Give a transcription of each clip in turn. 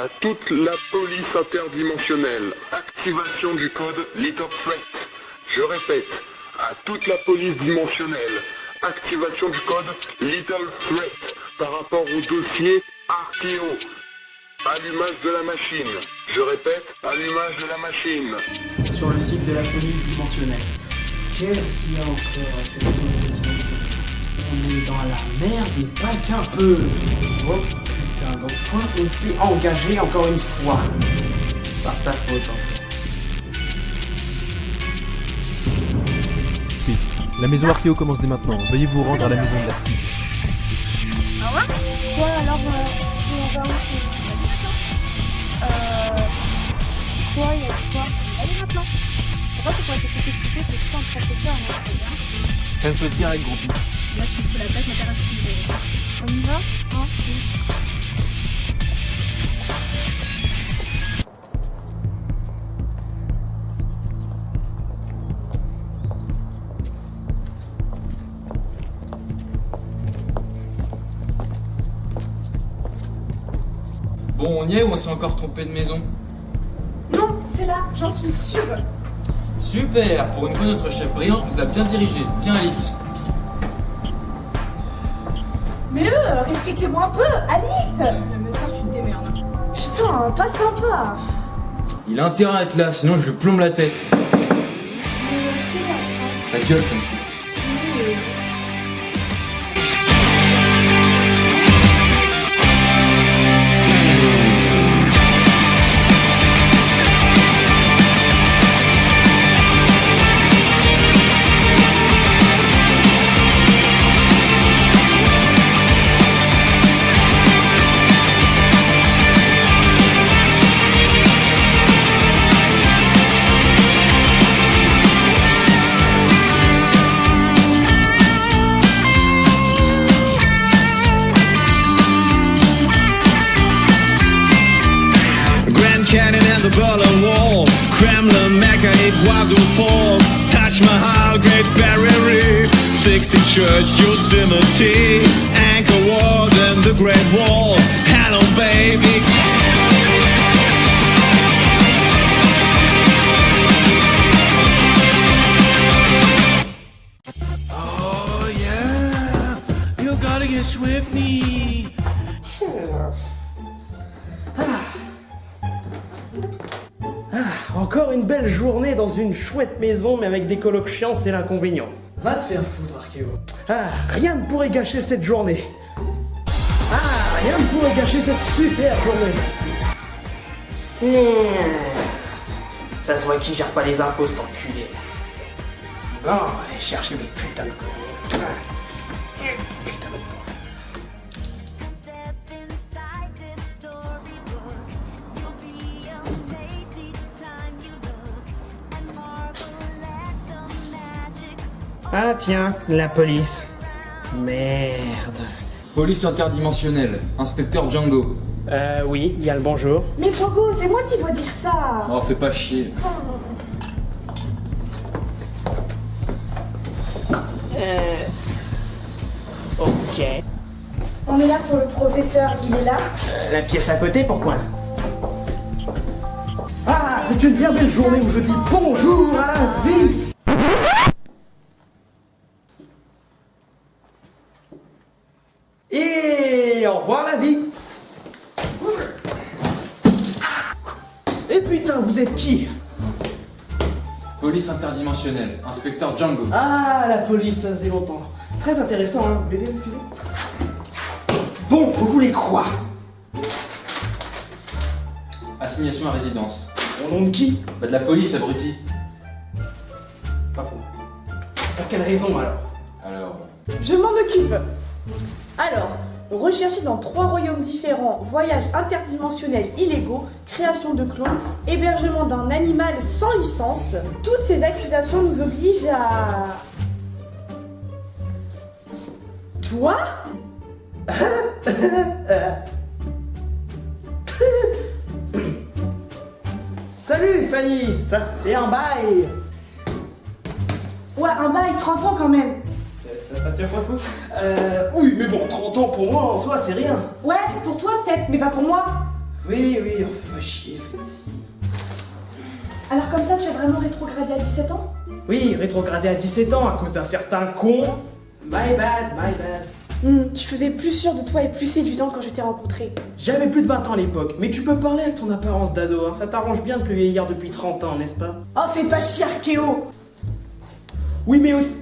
À toute la police interdimensionnelle, activation du code Little Threat. Je répète, à toute la police dimensionnelle, activation du code Little Threat par rapport au dossier Archeo. Allumage de la machine. Je répète, allumage de la machine. Sur le site de la police dimensionnelle. Qu'est-ce qu'il y a encore à cette police dimensionnelle? On est dans la merde et pas qu'un peu. Oh putain, donc point aussi engagé encore une fois. Par ta faute encore. Oui, la maison Archéo commence dès maintenant. Veuillez vous rendre à la maison de la cible. Ah ouais? Ouais, alors, on va où? Quoi, il y a quoi? Allez maintenant. Pourquoi tu pourrais être tout excité que je suis en train de te faire, moi, très bien. Elle se tire avec groupie. Là, tu me fous la tête, mais t'as rien suivi. On y va? Hein? Oui. Bon, on y est ou on s'est encore trompé de maison? Non, c'est là, j'en suis sûre. Super! Pour une fois, notre chef brillant nous a bien dirigé. Viens, Alice. Mais respectez-moi un peu, Alice. Mais ça, tu te démerdes. Putain, pas sympa. Il a intérêt à être là, sinon je lui plombe la tête. Mais silence, hein. Ta gueule, Fancy. Mais... Cannon and the Berlin Wall, Kremlin, Mecca, it was all false. Taj Mahal, Great Barrier Reef, 60 Church, Yosemite, Angkor Wat and the Great Wall. Hello, baby. Oh yeah! You gotta get Swiftney! Encore une belle journée dans une chouette maison, mais avec des colocs chiants, c'est l'inconvénient. Va te faire foutre, Archéo. Ah, rien ne pourrait gâcher cette journée. Ah, rien ne pourrait gâcher cette super journée. Ça se voit qu'il gère pas les impôts, cet enculé. Bon, allez chercher mes putains de conneries. Putain de porc. Ah tiens, la police. Merde. Police interdimensionnelle, inspecteur Django. Oui, il y a le bonjour. Mais Pogo, c'est moi qui dois dire ça. Oh, fais pas chier. Ok. On est là pour le professeur, il est là. La pièce à côté, pourquoi? Ah, c'est une bien belle journée où je dis bonjour à la vie. Et au revoir la vie. Et putain, vous êtes qui? Police interdimensionnelle, inspecteur Django. Ah, la police, ça faisait longtemps. Très intéressant, hein. Vous voulez bien m'excuser? Bon, vous voulez quoi? Assignation à résidence. Au nom de qui? Bah de la police, abruti. Pas faux. Pour quelle raison alors? Alors... Je m'en occupe. Alors, rechercher dans 3 royaumes différents, voyages interdimensionnels illégaux, création de clones, hébergement d'un animal sans licence. Toutes ces accusations nous obligent à... Toi? Salut Fanny, ça fait un bail. Ouais, un bail, 30 ans quand même. Ça t'attire pas trop? Oui, mais bon, 30 ans pour moi en soi, c'est rien. Ouais, pour toi peut-être, mais pas pour moi. Oui, enfin, va chier, Félicie. Alors comme ça, tu as vraiment rétrogradé à 17 ans? Oui, rétrogradé à 17 ans à cause d'un certain con. My bad. Tu faisais plus sûr de toi et plus séduisant quand je t'ai rencontré. J'avais plus de 20 ans à l'époque, mais tu peux parler avec ton apparence d'ado, hein. Ça t'arrange bien de plus vieillir depuis 30 ans, n'est-ce pas? Oh, fais pas chier, Archéo! Oui, mais aussi...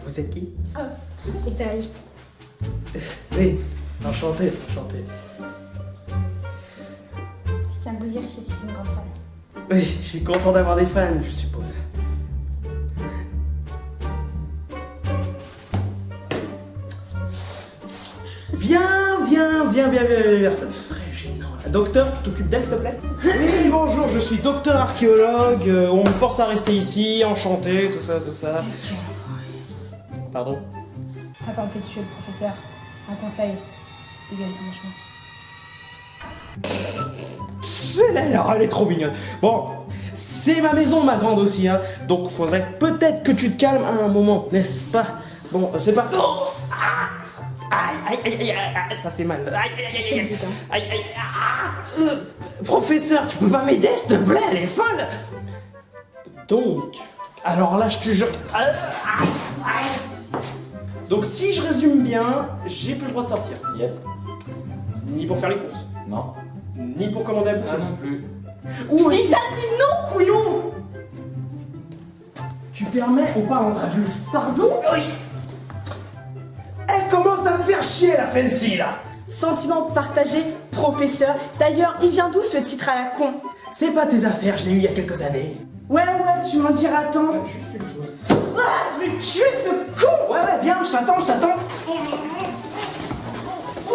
Vous êtes qui? Et Thaïs. Oui, enchanté. Je tiens à vous dire que je suis une grande fan. Oui, je suis content d'avoir des fans, je suppose. Bien, ça devient très gênant. Docteur, tu t'occupes d'elle, s'il te plaît? Oui, bonjour, je suis docteur archéologue, on me force à rester ici, enchanté, tout ça. Pardon? T'as tenté de tuer le professeur. Un conseil. Dégage de mon chemin. Elle est trop mignonne. Bon, c'est ma maison, ma grande aussi, hein. Donc faudrait peut-être que tu te calmes à un moment, n'est-ce pas? Bon, c'est parti. Oh, aïe, ça fait mal. C'est le but, hein. Professeur, tu peux pas m'aider, s'il te plaît, elle est folle. Donc, alors là, je te jure. Donc si je résume bien, j'ai plus le droit de sortir. Yep. Ni pour faire les courses, Non. ni pour commander à Ça bouffer. non plus. Ou aussi... Il t'a dit non, couillon! Tu permets, on parle entre adultes. Pardon? Oui. Elle commence à me faire chier, la fancy, là. Sentiment partagé, professeur. D'ailleurs, il vient d'où ce titre à la con? C'est pas tes affaires, je l'ai eu il y a quelques années. Ouais, tu m'en diras tant. Juste une chose. Ah, je vais tuer ce con! Ouais, viens, je t'attends.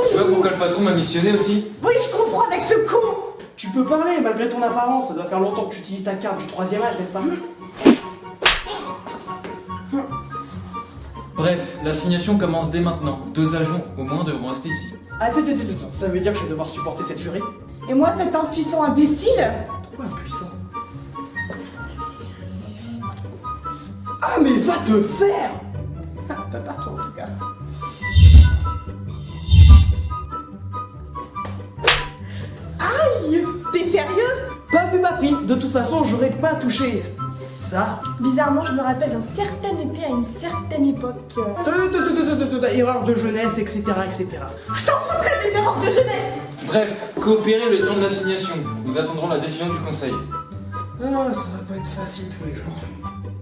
Tu vois pourquoi le patron m'a missionné aussi? Oui, je comprends avec ce con! Tu peux parler, malgré ton apparence. Ça doit faire longtemps que tu utilises ta carte du 3e âge, n'est-ce pas? Bref, l'assignation commence dès maintenant. 2 agents au moins devront rester ici. Attends, ça veut dire que je vais devoir supporter cette furie? Et moi, cet impuissant imbécile? Pourquoi impuissant? Ah, mais va te faire! Pas partout, en tout cas. Aïe! T'es sérieux? Pas vu ma prime. De toute façon, j'aurais pas touché ça. Bizarrement, je me rappelle d'un certain été à une certaine époque. Erreur de jeunesse, etc. Je t'en foutrais des erreurs de jeunesse! Bref, coopérez le temps de l'assignation. Nous attendrons la décision du conseil. Ah, ça va pas être facile tous les jours.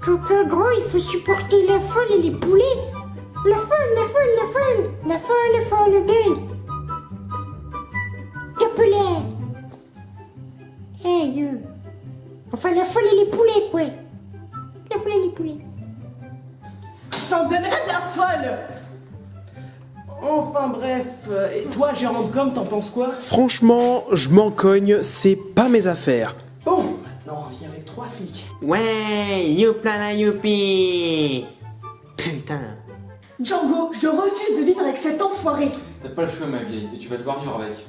Docteur Gros, il faut supporter la folle et les poulets. La folle dingue. T'appelais. Hey, enfin, la folle et les poulets, quoi. La folle et les poulets. Je t'en donnerai de la folle! Enfin bref, et toi, gérant de com, t'en penses quoi? Franchement, je m'en cogne, c'est pas mes affaires. Bon, maintenant on vit avec 3 flics. Ouais, youplana youpi. Putain. Django, je refuse de vivre avec cet enfoiré! T'as pas le choix, ma vieille, et tu vas devoir vivre avec.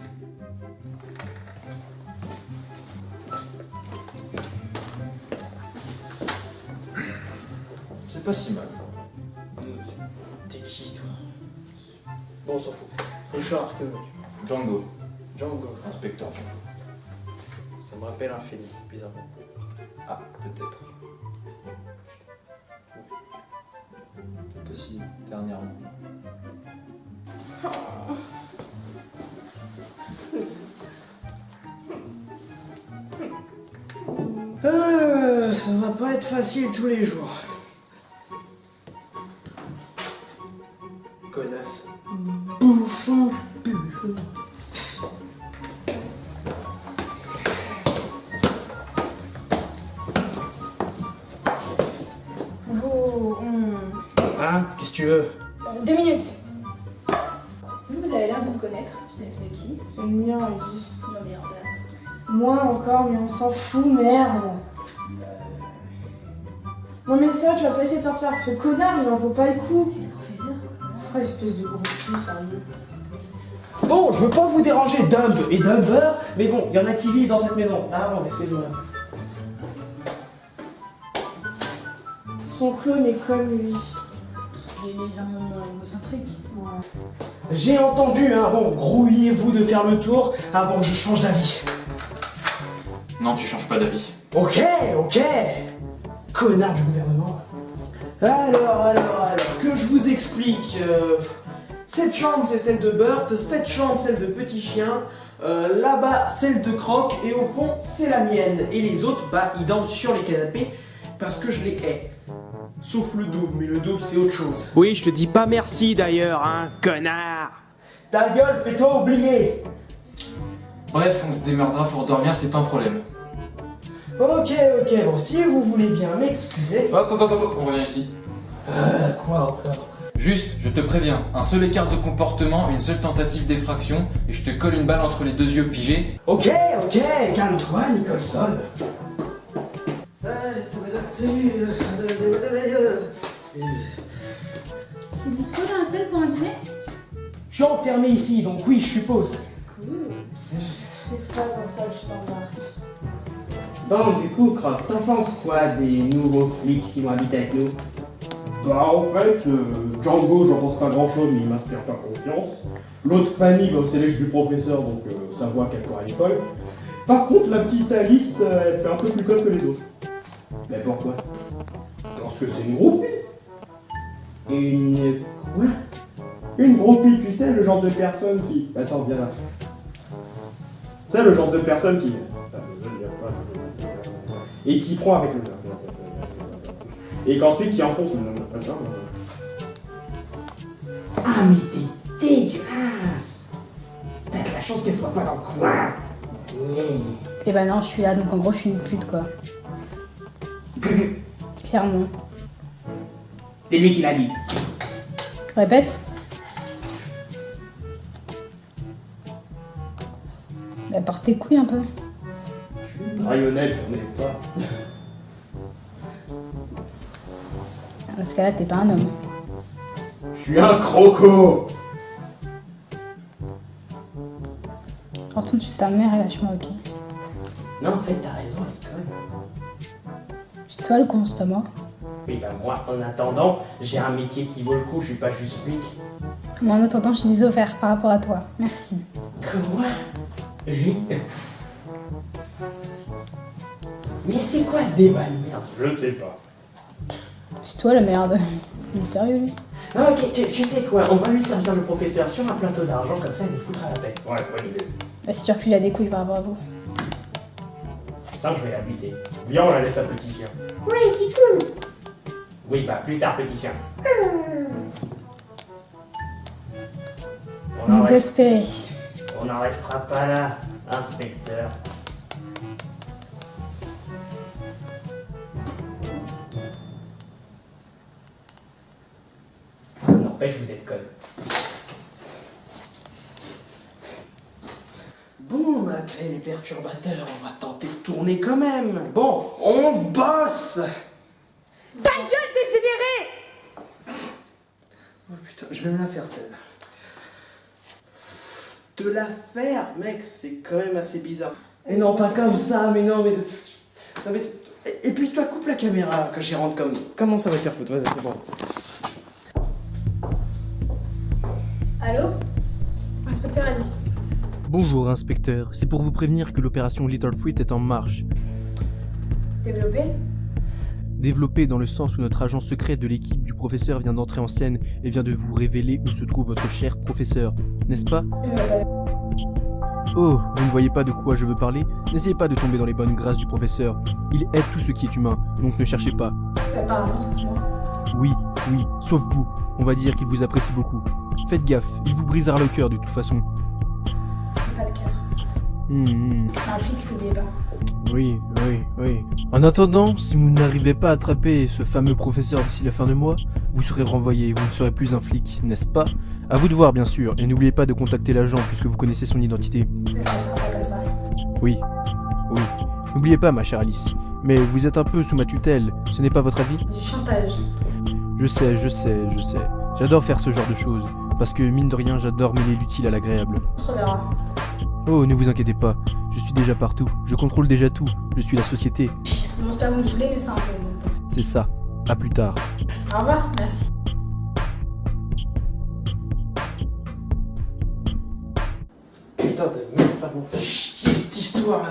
C'est pas si mal. T'es qui, toi? Bon, on s'en fout. Faut le chat archéologue. Django, Django. inspecteur Django. Ça me rappelle un film, bizarrement. Ah, peut-être. Possible, dernièrement. Ça va pas être facile tous les jours. Connasse. Bouffon. Hein? Qu'est-ce que tu veux? 2 minutes. Vous avez l'air de vous connaître. C'est qui? C'est le mien, Alice. Non, mais en date. Moi encore, mais on s'en fout, merde! Non mais sérieux, tu vas pas essayer de sortir avec ce connard, il en vaut pas le coup! C'est le professeur, quoi. Oh, espèce de gros cul, sérieux. Bon, je veux pas vous déranger, Dumb et Dumber, mais bon, il y en a qui vivent dans cette maison. Ah bon, excuse-moi. Son clone est comme lui. Il est légèrement égocentrique. J'ai entendu, hein, bon, grouillez-vous de faire le tour avant que je change d'avis. Non, tu changes pas d'avis. Ok, connard du gouvernement. Alors, que je vous explique. Cette chambre, c'est celle de Burt, cette chambre, celle de Petit Chien, là-bas, celle de Croc, et au fond, c'est la mienne. Et les autres, bah, ils dorment sur les canapés parce que je les hais. Sauf le double, mais le double, c'est autre chose. Oui, je te dis pas merci d'ailleurs, hein, connard. Ta gueule, fais-toi oublier. Bref, on se démerdera pour dormir, c'est pas un problème. Ok, bon, si vous voulez bien m'excuser. Hop, on revient ici. Quoi encore? Juste, je te préviens, un seul écart de comportement, une seule tentative d'effraction, et je te colle une balle entre les deux yeux pigés. Ok, calme-toi, Nicholson. Tu es dispo dans la semaine pour un dîner? Je suis enfermé ici, donc oui, je suppose. Cool. C'est pas dans quoi je t'embarque. Bon, du coup, Croc, t'en penses quoi des nouveaux flics qui vont habiter avec nous? Bah en fait, Django, j'en pense pas grand chose, mais il m'inspire pas confiance. L'autre Fanny, bah, c'est l'ex du professeur, donc ça voit qu'elle court à l'école. Par contre, la petite Alice, elle fait un peu plus conne que les autres. Mais pourquoi? Parce que c'est une groupie. Une quoi? Une groupie, tu sais, le genre de personne qui... Attends, viens là. Tu sais, le genre de personne qui... Et qui prend avec le... Et qu'ensuite qui enfonce le... Ah, mais t'es dégueulasse. T'as de la chance qu'elle soit pas dans le coin. Eh ben non, je suis là, donc en gros, je suis une pute, quoi. Clairement. C'est lui qui l'a dit. Répète. Bah, porte tes couilles un peu. Marionnette, j'en ai pas. Dans ce cas-là, t'es pas un homme. Je suis un croco. Retourne chez ta mère et lâche-moi, ok? Non, en fait, t'as raison, elle est conne. C'est toi le con, c'est pas moi. Oui, bah moi, en attendant, j'ai un métier qui vaut le coup, je suis pas juste flic. Moi, en attendant, je suis des offerts par rapport à toi. Merci. Quoi? Mais c'est quoi ce débat de merde? Je sais pas. C'est toi la merde. Il est sérieux, lui? Ah, ok, tu sais quoi? On va lui servir le professeur sur un plateau d'argent, comme ça il nous foutra la paix. Ouais, bonne idée. Bah, si tu recules à des couilles par rapport à vous. Ça, je vais la buter. Viens, on la laisse à Petit Chien. Ouais, c'est cool. Oui, bah plus tard, petit chien. On Exaspéré. n'en restera pas là, inspecteur. N'empêche, vous êtes conne. Bon, malgré les perturbateurs, on va tenter de tourner quand même. Bon, on bosse. Ta gueule, dégénéré! Oh putain, je vais me la faire celle-là. Te la faire, mec, c'est quand même assez bizarre. Et non, pas comme ça, mais non, mais... Non, mais... Et puis toi, coupe la caméra quand j'y rentre comme... Comment ça va te faire foutre? Vas-y, c'est bon. Allô? Inspecteur Alice. Bonjour inspecteur, c'est pour vous prévenir que l'opération Little Fruit est en marche. Développé? Développée dans le sens où notre agent secret de l'équipe du professeur vient d'entrer en scène et vient de vous révéler où se trouve votre cher professeur, n'est-ce pas? Oh, vous ne voyez pas de quoi je veux parler? N'essayez pas de tomber dans les bonnes grâces du professeur. Il aide tout ce qui est humain, donc ne cherchez pas. Apparemment, sauf moi. Oui, sauf vous. On va dire qu'il vous apprécie beaucoup. Faites gaffe, il vous brisera le cœur de toute façon. Pas de cœur. Un flic, je l'oubliais pas. Oui. En attendant, si vous n'arrivez pas à attraper ce fameux professeur d'ici la fin de mois, vous serez renvoyé, vous ne serez plus un flic, n'est-ce pas? À vous de voir bien sûr, et n'oubliez pas de contacter l'agent puisque vous connaissez son identité. Ça se passera pas comme ça. Oui. N'oubliez pas ma chère Alice, mais vous êtes un peu sous ma tutelle, ce n'est pas votre avis? Du chantage. Je sais. J'adore faire ce genre de choses, parce que mine de rien, j'adore mêler l'utile à l'agréable. On se reverra. Oh, ne vous inquiétez pas, je suis déjà partout, je contrôle déjà tout, je suis la société. Bon, c'est pas vous me saouler, mais c'est un peu. C'est ça, à plus tard. Au revoir, merci. putain de merde, vraiment fait chier cette histoire là.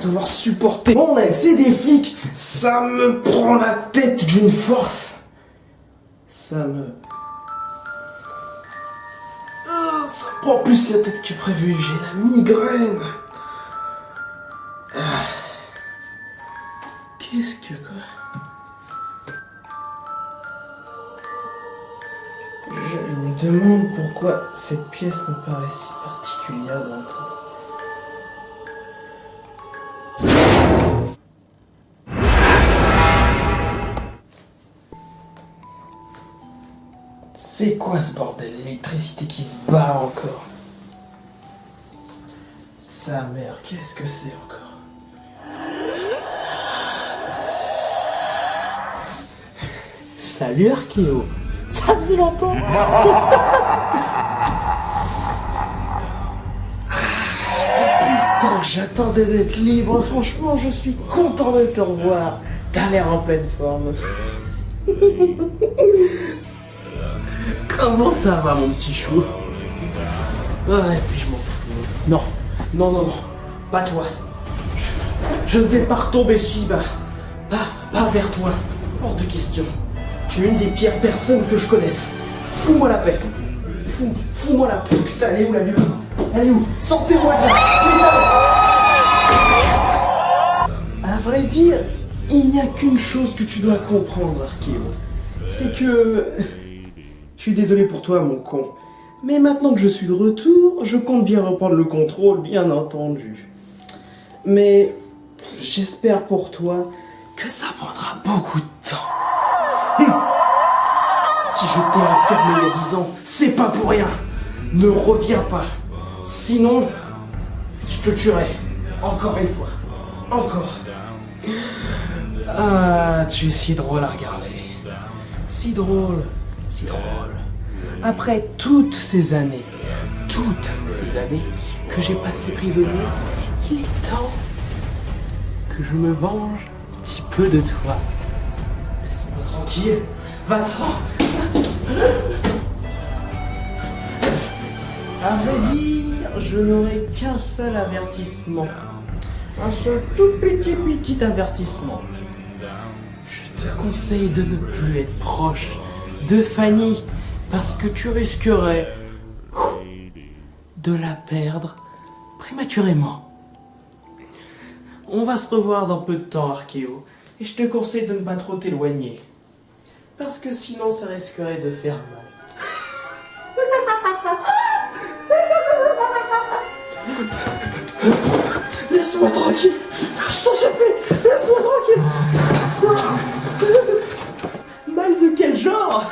Devoir supporter mon ex et des flics, ça me prend la tête d'une force. Ça me prend plus la tête que prévu, j'ai la migraine. Qu'est-ce que quoi? Je me demande pourquoi cette pièce me paraît si particulière d'un coup. C'est quoi ce bordel? L'électricité qui se bat encore. Sa mère, qu'est-ce que c'est encore? Salut Archéo. Ça faisait longtemps. Putain que j'attendais d'être libre. Franchement, je suis content de te revoir. T'as l'air en pleine forme. Comment ça va, mon petit chou? Ah, et puis je m'en fous. Non, non, non, non. Pas toi. Je ne vais pas retomber si bas. Pas vers toi. Hors de question. Tu es une des pires personnes que je connaisse. Fous-moi la paix. Fous-moi la paix. Putain, elle est où la nuit? Elle est où? Sortez-moi de là. Putain. À vrai dire, il n'y a qu'une chose que tu dois comprendre, Archéo. C'est que... Je suis désolé pour toi, mon con. Mais maintenant que je suis de retour, je compte bien reprendre le contrôle, bien entendu. Mais j'espère pour toi que ça prendra beaucoup de temps. Si je t'ai enfermé il y a 10 ans, c'est pas pour rien. Ne reviens pas. Sinon, je te tuerai. Encore une fois. Encore. Ah, tu es si drôle à regarder. Si drôle. Si drôle. Après toutes ces années que j'ai passé prisonnier, il est temps que je me venge un petit peu de toi. Laisse-moi tranquille. Va-t'en. À vrai dire, je n'aurai qu'un seul avertissement. Un seul tout petit avertissement. Je te conseille de ne plus être proche de Fanny, parce que tu risquerais de la perdre prématurément. On va se revoir dans peu de temps, Archéo, et je te conseille de ne pas trop t'éloigner, parce que sinon ça risquerait de faire mal. Laisse-moi tranquille, je t'en supplie, laisse-moi tranquille. Mal de quel genre?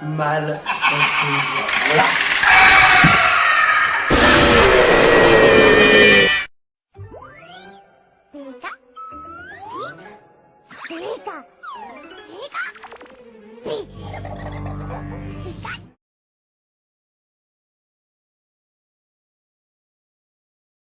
Mal dans ce genre.